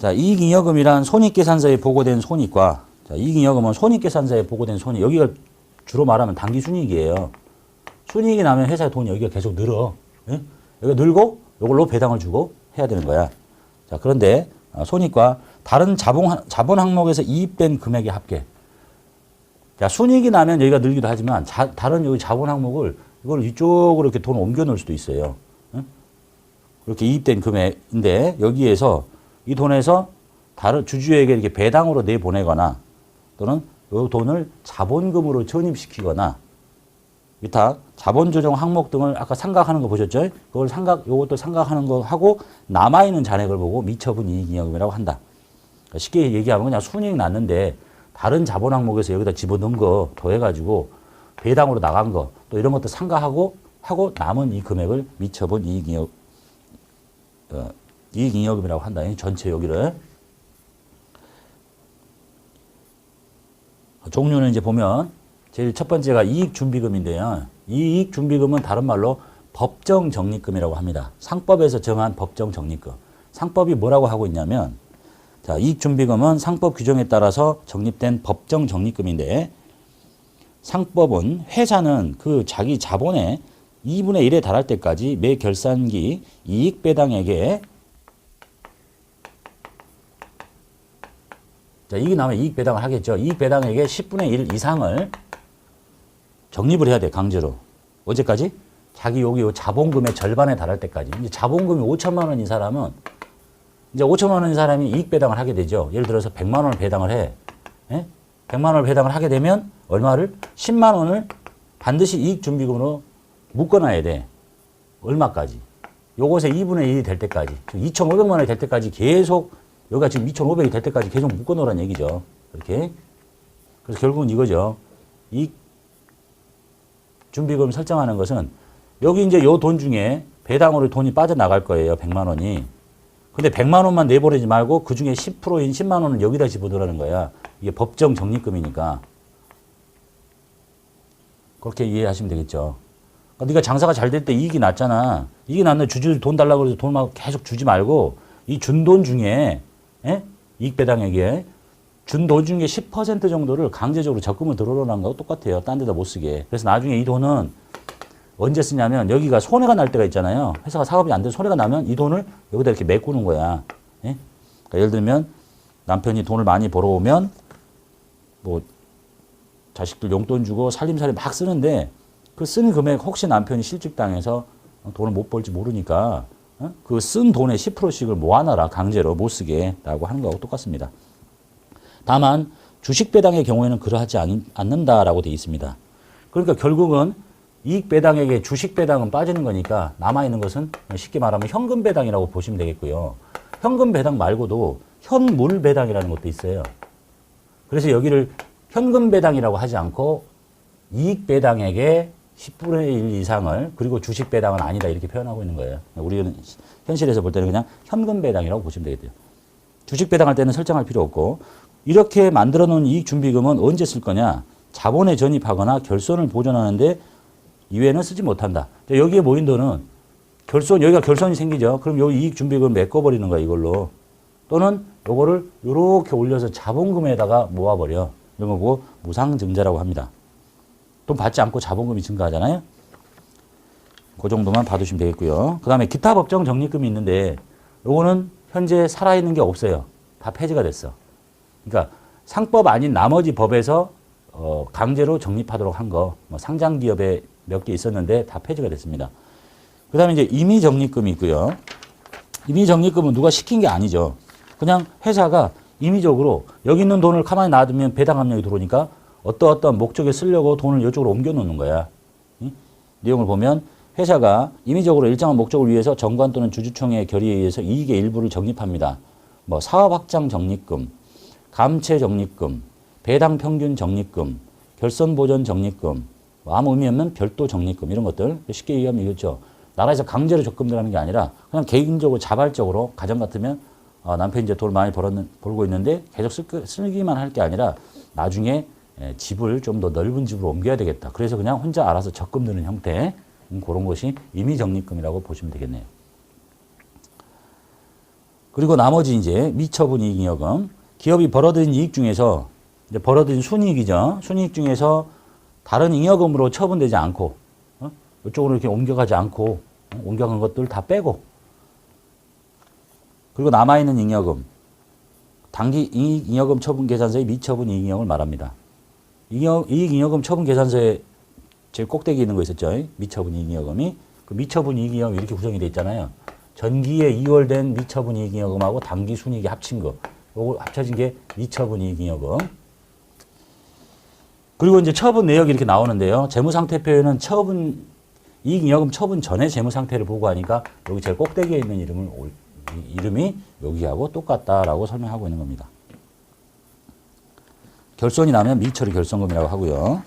자, 이익잉여금이란 손익계산서에 보고된 손익과, 자, 이익잉여금은 손익계산서에 보고된 손익. 여기가 주로 말하면 당기순이익이에요. 순이익이 나면 회사의 돈이 여기가 계속 늘어. 예? 여기가 늘고 이걸로 배당을 주고 해야 되는 거야. 자, 그런데 손익과 다른 자본 항목에서 이입된 금액의 합계. 자, 순이익이 나면 여기가 늘기도 하지만 다른 여기 자본 항목을 이걸 이쪽으로 이렇게 돈을 옮겨 놓을 수도 있어요. 예? 그렇게 이입된 금액인데 여기에서 이 돈에서 다른 주주에게 이렇게 배당으로 내보내거나 또는 이 돈을 자본금으로 전입시키거나 위탁, 자본조정 항목 등을 아까 상각하는 거 보셨죠? 그걸 요것도 상각하는 거 하고 남아있는 잔액을 보고 미처분 이익잉여금이라고 한다. 그러니까 쉽게 얘기하면 그냥 순이익 났는데 다른 자본 항목에서 여기다 집어넣은 거 더해가지고 배당으로 나간 거 또 이런 것도 상각하고 하고 남은 이 금액을 미처분 이익잉여금이라고 한다. 전체 여기를. 종류는 이제 보면 제일 첫 번째가 이익준비금인데요. 이익준비금은 다른 말로 법정적립금이라고 합니다. 상법에서 정한 법정적립금. 상법이 뭐라고 하고 있냐면, 자, 이익준비금은 상법 규정에 따라서 적립된 법정적립금인데, 상법은 회사는 그 자기 자본의 2분의 1에 달할 때까지 매 결산기 이익배당액에, 자, 이익이 나면 이익배당을 하겠죠. 이익배당액의 10분의 1 이상을 적립을 해야 돼, 강제로. 언제까지? 자기 여기 자본금의 절반에 달할 때까지. 이제 자본금이 5천만 원인 사람은, 이제 5천만 원인 사람이 이익배당을 하게 되죠. 예를 들어서 100만 원을 배당을 해. 예? 100만 원을 배당을 하게 되면, 얼마를? 10만 원을 반드시 이익준비금으로 묶어놔야 돼. 얼마까지? 요것에 2분의 1이 될 때까지. 2,500만 원이 될 때까지 계속, 여기가 지금 2,500이 될 때까지 계속 묶어놓으라는 얘기죠. 이렇게. 그래서 결국은 이거죠. 준비금 설정하는 것은 여기 이제 요 돈 중에 배당으로 돈이 빠져나갈 거예요. 100만 원이. 근데 100만 원만 내보내지 말고 그 중에 10%인 10만 원을 여기다 집어넣으라는 거야. 이게 법정 적립금이니까. 그렇게 이해하시면 되겠죠. 그러니까 네가 장사가 잘 될 때 이익이 났잖아. 이익이 났는데 주주들 돈 달라고 해서 돈 막 계속 주지 말고 이 준 돈 중에, 예? 이익 배당액에 준 돈 중에 10% 정도를 강제적으로 적금을 들어놓으라는 거하고 똑같아요. 딴 데다 못 쓰게. 그래서 나중에 이 돈은 언제 쓰냐면 여기가 손해가 날 때가 있잖아요. 회사가 사업이 안 돼서 손해가 나면 이 돈을 여기다 이렇게 메꾸는 거야. 예? 그러니까 예를 들면 남편이 돈을 많이 벌어오면 뭐 자식들 용돈 주고 살림살이 막 쓰는데 그 쓴 금액 혹시 남편이 실직당해서 돈을 못 벌지 모르니까 그 쓴 돈의 10%씩을 모아놔라. 강제로 못 쓰게 라고 하는 거하고 똑같습니다. 다만 주식배당의 경우에는 그러하지 않는다라고 되어 있습니다. 그러니까 결국은 이익배당액에 주식배당은 빠지는 거니까 남아있는 것은 쉽게 말하면 현금배당이라고 보시면 되겠고요. 현금배당 말고도 현물배당이라는 것도 있어요. 그래서 여기를 현금배당이라고 하지 않고 이익배당액의 10분의 1 이상을 그리고 주식배당은 아니다 이렇게 표현하고 있는 거예요. 우리는 현실에서 볼 때는 그냥 현금배당이라고 보시면 되겠대요. 주식배당할 때는 설정할 필요 없고 이렇게 만들어 놓은 이익준비금은 언제 쓸 거냐? 자본에 전입하거나 결손을 보존하는데 이외에는 쓰지 못한다. 여기에 모인 돈은 여기가 결손이 생기죠. 그럼 요 이익준비금 메꿔버리는 거야, 이걸로. 또는 요거를 요렇게 올려서 자본금에다가 모아버려. 이런 거고 무상증자라고 합니다. 돈 받지 않고 자본금이 증가하잖아요. 그 정도만 봐두시면 되겠고요. 그 다음에 기타 법정 적립금이 있는데 요거는 현재 살아있는 게 없어요. 다 폐지가 됐어. 그러니까 상법 아닌 나머지 법에서 강제로 적립하도록 한 거, 뭐 상장기업에 몇 개 있었는데 다 폐지가 됐습니다. 그 다음에 이제 임의적립금이 있고요. 임의적립금은 누가 시킨 게 아니죠. 그냥 회사가 임의적으로 여기 있는 돈을 가만히 놔두면 배당 압력이 들어오니까 어떠한 목적에 쓰려고 돈을 이쪽으로 옮겨 놓는 거야. 응? 내용을 보면 회사가 임의적으로 일정한 목적을 위해서 정관 또는 주주총회의 결의에 의해서 이익의 일부를 적립합니다. 뭐 사업 확장 적립금, 감채 적립금, 배당 평균 적립금, 결손 보전 적립금, 뭐 아무 의미 없는 별도 적립금 이런 것들 쉽게 얘기하면 이거죠. 나라에서 강제로 적금 들어가는 게 아니라 그냥 개인적으로 자발적으로 가정 같으면 남편이 이제 돈을 많이 벌고 있는데 계속 쓰기만 할 게 아니라 나중에 집을 좀 더 넓은 집으로 옮겨야 되겠다. 그래서 그냥 혼자 알아서 적금 드는 형태 그런 것이 임의적립금이라고 보시면 되겠네요. 그리고 나머지 이제 미처분 이익잉여금. 기업이 벌어들인 이익 중에서 이제 벌어들인 순이익이죠. 순이익 중에서 다른 잉여금으로 처분되지 않고 이쪽으로 이렇게 옮겨가지 않고 옮겨간 것들 다 빼고 그리고 남아있는 잉여금. 당기 이익잉여금 처분 계산서의 미처분 이익잉여금을 말합니다. 이익잉여금 처분 계산서에 제일 꼭대기에 있는 거 있었죠. 미처분 이익잉여금이. 그 미처분 이익잉여금이 이렇게 구성이 되어 있잖아요. 전기에 이월된 미처분 이익잉여금하고 당기 순이익이 합친 거. 요거 합쳐진 게 미처분 이익잉여금. 그리고 이제 처분 내역이 이렇게 나오는데요. 재무상태표에는 이익잉여금 처분 전에 재무상태를 보고하니까 여기 제일 꼭대기에 있는 이름이 여기하고 똑같다라고 설명하고 있는 겁니다. 결손이 나면 미처리 결손금이라고 하고요.